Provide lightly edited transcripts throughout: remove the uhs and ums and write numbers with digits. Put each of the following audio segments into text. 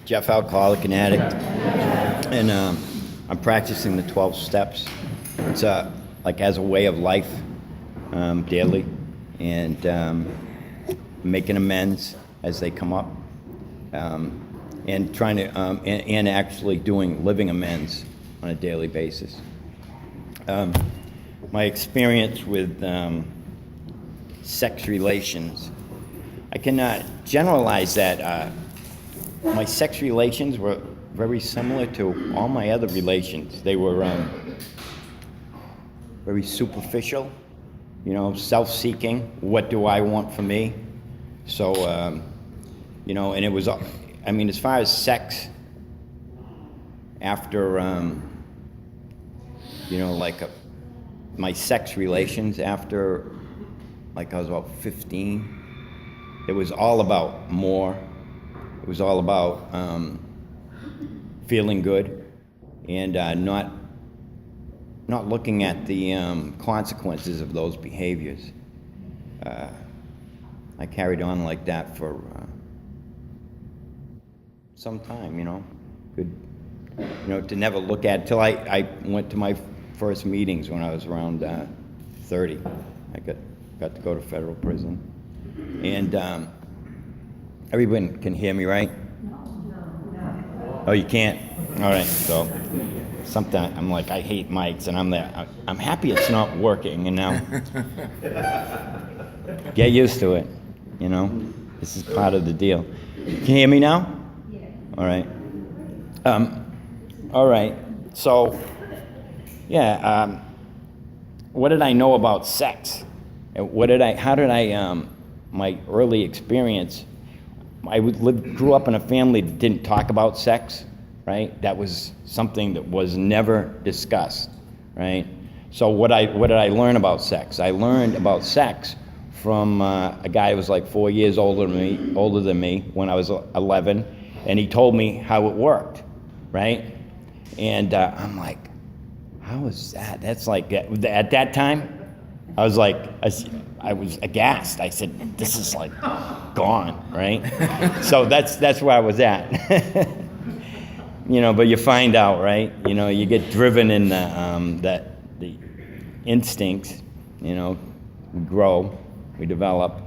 Jeff, alcoholic and addict, and I'm practicing the 12 steps. It's like as a way of life, daily, and making amends as they come up, and trying to and actually living amends on a daily basis. My experience with sex relations, I cannot generalize that. My sex relations were very similar to all my other relations. They were very superficial, self-seeking. What do I want for me? So, and it was, as far as sex, after, my sex relations after, I was about 15, it was all about more. It was all about feeling good and not looking at the consequences of those behaviors. I carried on like that for some time, good, to never look at till I went to my first meetings when I was around 30. I got to go to federal prison, and everyone can hear me, right? Oh, you can't? All right, so sometimes I'm like, I hate mics, and I'm there. I'm happy it's not working, and now get used to it, This is part of the deal. Can you hear me now? Yeah. All right. All right, so, yeah, what did I know about sex? How did I, my early experience, I grew up in a family that didn't talk about sex, right? That was something that was never discussed, right? So what did I learn about sex? I learned about sex from a guy who was like 4 years older than me when I was 11, and he told me how it worked, right? And I'm like, how is that? That's like, at that time, I was like, I was aghast. I said, this is like gone, right? So that's where I was at. But you find out, right? You get driven in the instincts, we grow, we develop.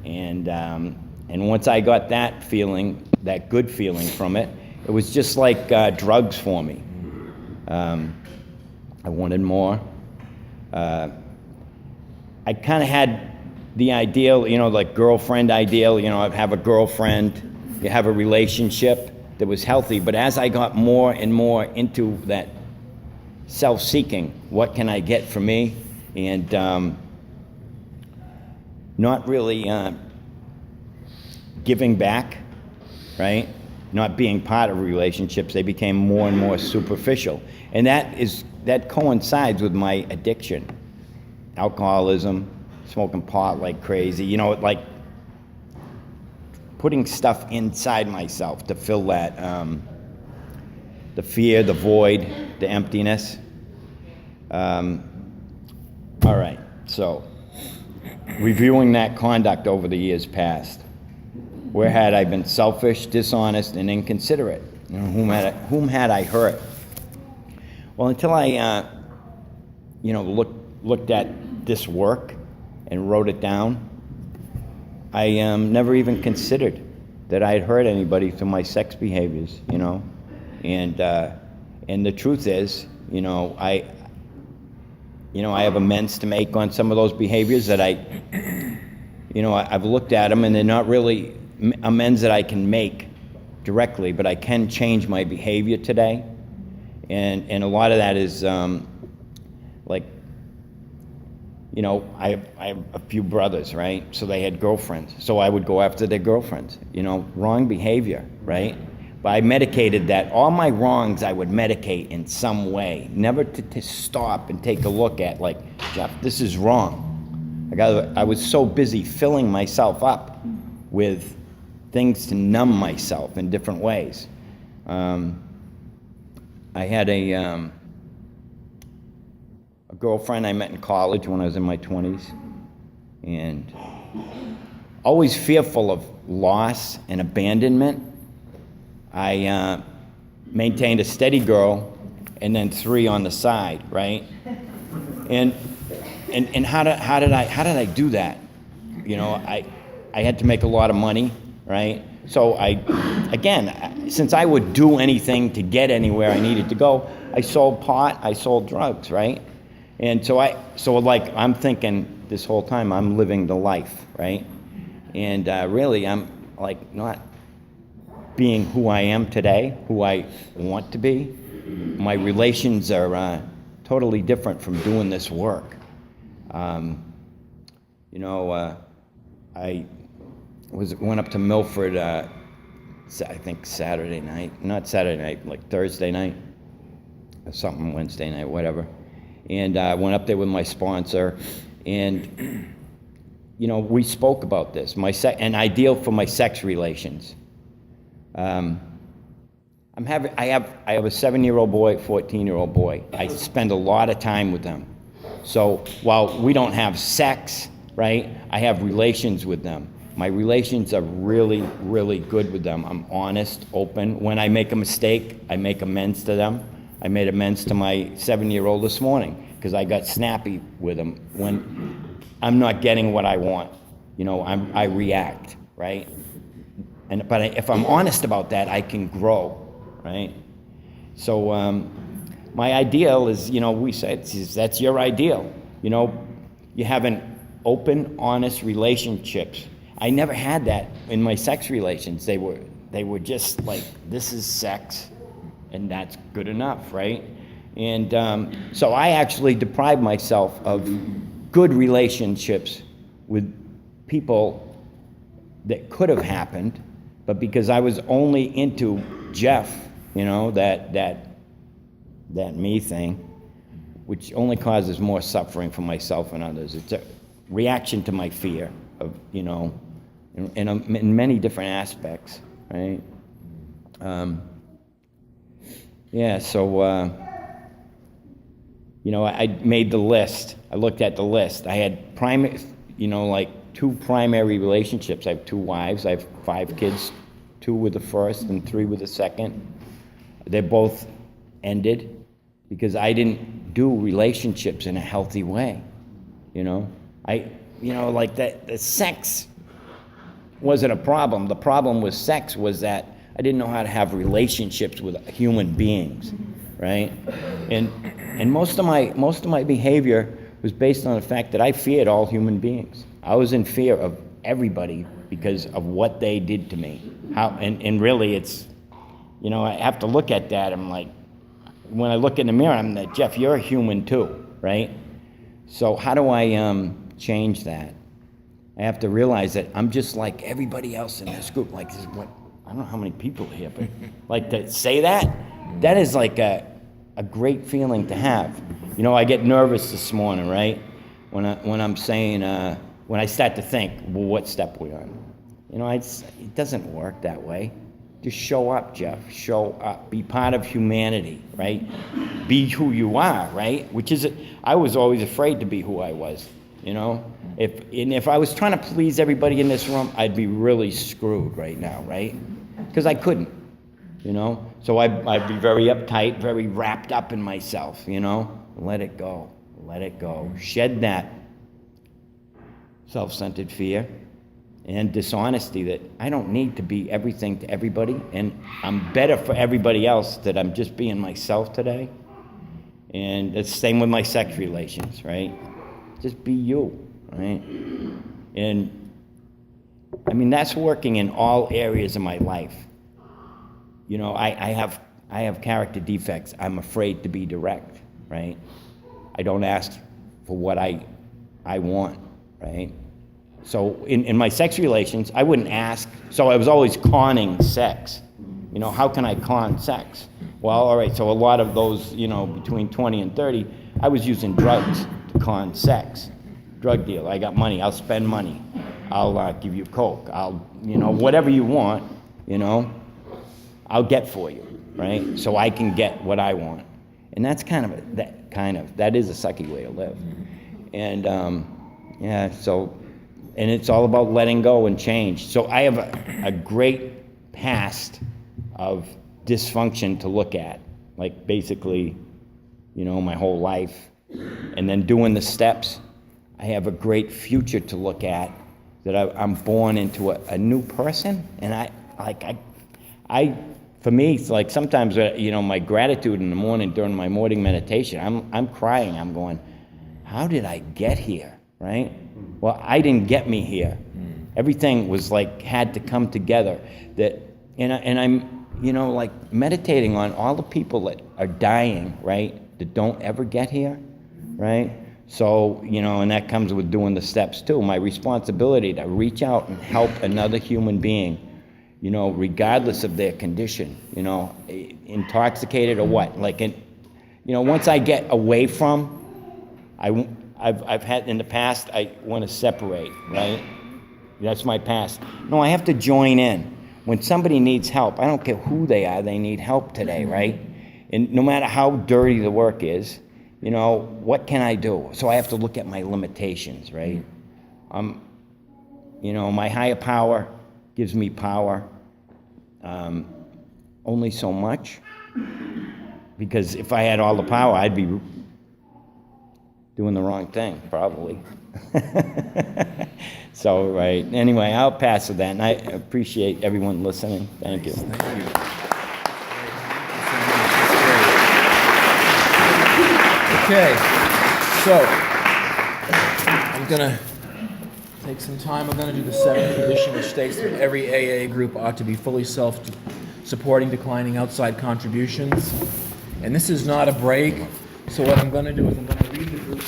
And once I got that feeling, that good feeling from it, it was just like drugs for me. I wanted more. I kind of had the ideal, like girlfriend ideal, I'd have a girlfriend, you have a relationship that was healthy. But as I got more and more into that self-seeking, what can I get for me? And not really giving back, right? Not being part of relationships, they became more and more superficial. And that coincides with my addiction. Alcoholism, smoking pot like crazy, like putting stuff inside myself to fill that, the fear, the void, the emptiness. All right, so reviewing that conduct over the years past, where had I been selfish, dishonest, and inconsiderate? Whom had I hurt? Well, until I, looked at this work and wrote it down, I never even considered that I had hurt anybody through my sex behaviors, and the truth is, I have amends to make on some of those behaviors that I've looked at them, and they're not really amends that I can make directly, but I can change my behavior today, and a lot of that is I have a few brothers, right? So they had girlfriends. So I would go after their girlfriends, wrong behavior, right? But I medicated that. All my wrongs I would medicate in some way, never to stop and take a look at, like, Jeff, this is wrong. I was so busy filling myself up with things to numb myself in different ways. I had a girlfriend I met in college when I was in my 20s, and always fearful of loss and abandonment. I maintained a steady girl and then 3 on the side, right? And how did I do that? You know, I had to make a lot of money, right? So since I would do anything to get anywhere I needed to go, I sold pot, I sold drugs, right? And so I'm thinking this whole time I'm living the life, right? And really I'm like not being who I am today, who I want to be. My relations are totally different from doing this work. I went up to Milford, I think Saturday night, not Saturday night, like Thursday night, or something, Wednesday night, whatever. And I went up there with my sponsor, and we spoke about this, an ideal for my sex relations. I have a 7-year-old boy, 14-year-old boy. I spend a lot of time with them. So while we don't have sex, right, I have relations with them. My relations are really, really good with them. I'm honest, open. When I make a mistake, I make amends to them. I made amends to my 7-year-old this morning because I got snappy with him when I'm not getting what I want. I react, right? But if I'm honest about that, I can grow, right? So my ideal is, we said, that's your ideal. You have an open, honest relationships. I never had that in my sex relations. They were just like, this is sex, and that's good enough, right? And so I actually deprived myself of good relationships with people that could have happened, but because I was only into Jeff, that me thing, which only causes more suffering for myself and others. It's a reaction to my fear of, in many different aspects, right? I made the list. I looked at the list. I had like 2 primary relationships. I have 2 wives. I have 5 kids, 2 with the first and 3 with the second. They both ended because I didn't do relationships in a healthy way. Like that, the sex wasn't a problem. The problem with sex was that I didn't know how to have relationships with human beings, right? And most of my behavior was based on the fact that I feared all human beings. I was in fear of everybody because of what they did to me. And really it's, I have to look at that. I'm like, when I look in the mirror, I'm like, Jeff, you're a human too, right? So how do I change that? I have to realize that I'm just like everybody else in this group. Like, I don't know how many people are here, but like to say that is like a great feeling to have. I get nervous this morning, right? When I'm saying, when I start to think, well, what step are we on? It doesn't work that way. Just show up, Jeff. Show up. Be part of humanity, right? Be who you are, right? I was always afraid to be who I was, If I was trying to please everybody in this room, I'd be really screwed right now, right? Because I couldn't, So I'd be very uptight, very wrapped up in myself, Let it go. Let it go. Shed that self-centered fear and dishonesty that I don't need to be everything to everybody, and I'm better for everybody else that I'm just being myself today. And it's the same with my sex relations, right? Just be you, right? And that's working in all areas of my life. I have character defects. I'm afraid to be direct, right? I don't ask for what I want, right? So in my sex relations, I wouldn't ask. So I was always conning sex. How can I con sex? Well, all right, so a lot of those, between 20 and 30, I was using drugs to con sex. Drug deal. I got money. I'll spend money. I'll give you coke. I'll, whatever you want, I'll get for you, right? So I can get what I want. And that's that is a sucky way to live. And, and it's all about letting go and change. So I have a great past of dysfunction to look at, like basically, my whole life. And then doing the steps, I have a great future to look at, that I'm born into a new person. And for me, it's like sometimes, my gratitude in the morning during my morning meditation, I'm crying. I'm going, how did I get here, right? Well, I didn't get me here. Everything was had to come together. And I'm, meditating on all the people that are dying, right, that don't ever get here, right? So, and that comes with doing the steps too. My responsibility to reach out and help another human being, regardless of their condition, intoxicated or what. Once I get away from, I've had in the past, I want to separate, right? That's my past. No, I have to join in. When somebody needs help, I don't care who they are, they need help today, right? And no matter how dirty the work is, what can I do? So I have to look at my limitations, right? My higher power gives me power, only so much. Because if I had all the power, I'd be doing the wrong thing, probably. So, right. Anyway, I'll pass with that, and I appreciate everyone listening. Thank you. Thank you. Okay, so I'm going to take some time. I'm going to do the seventh condition, which states that every AA group ought to be fully self-supporting, declining outside contributions. And this is not a break, so what I'm going to do is I'm going to read the group